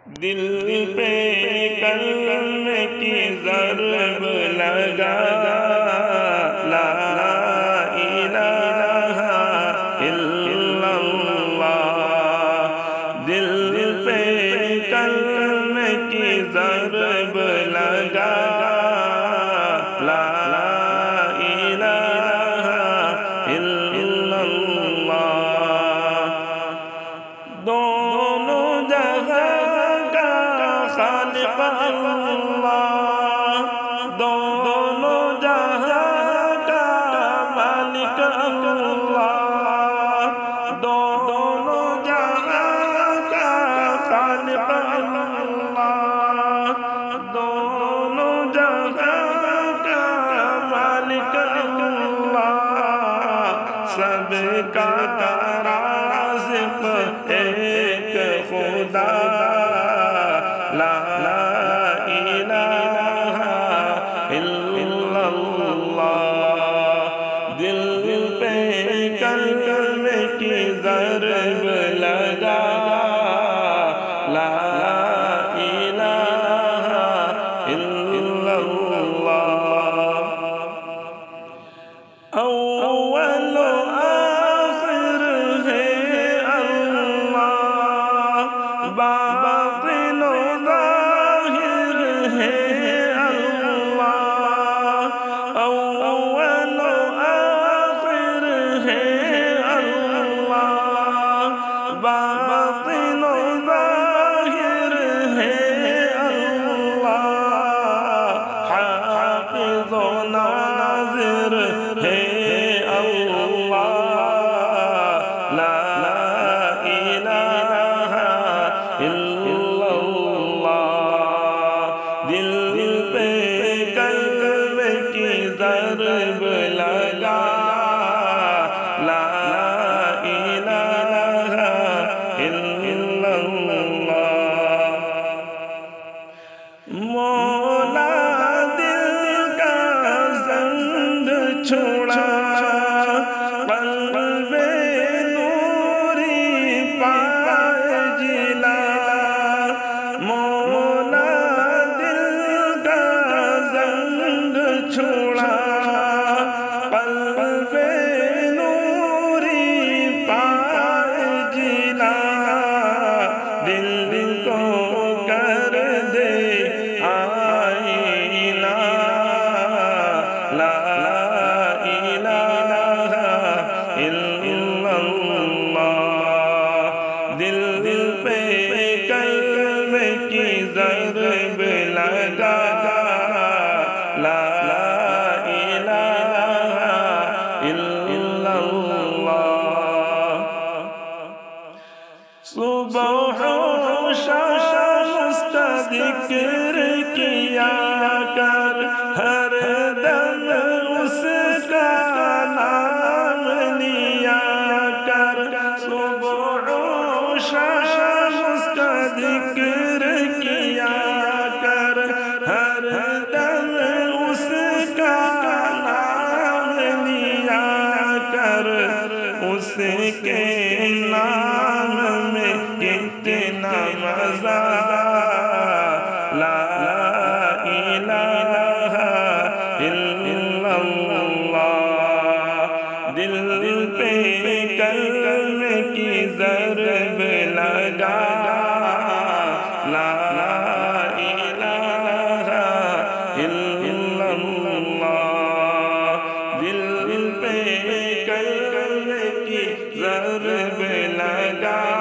دل پہ کلمے کی ضرب لگا، لا الہ الا اللہ۔ دل پہ کلمے کی ضرب لگا، لا الہ الا اللہ۔ دونوں جہاں کا خالق اللہ، دونوں جہاں کا مالک اللہ، دونوں جہاں کا خالق اللہ، دونوں جہاں کا مالک اللہ، سب کا رازق ایک خدا، لا الہ الا اللہ۔ دل پہ کلمے کی ضرب لگا، لا الہ الا اللہ۔ اول آخر ہے اللہ، باطن و ظاہر ہے اللہ، اول آخر ہے اللہ، باطن و ظاہر ہے اللہ، حافظ و ناظر ہے اللہ، لا الہ الا اللہ۔ دل پہ کلمے کی ضرب لگا، لا الہ الا اللہ۔ مولا دل کا زنگ چھوڑا، قلب نوری پائے جلا، مولا دل کا زنگ چھوڑا، قلب نوری پائے جلا، دل کو کر دے آئینہ، لا الہ الا اللہ۔ دل پہ کلمے کی ضرب لگا، لا الہ الا اللہ۔ صبح و شام اس کا ذکر کیا کر، ہر دم اس کا نام لیا کر، صبح و شام اس کا ذکر کیا کر، ہر دم اس کا نام لیا کر، اس کے نام میں کتنا مزہ، لا الہ الا اللہ۔ دل پہ کلمے کی ضرب لگا، لا الہ الا اللہ۔ دل پہ کلمے کی ضرب لگا۔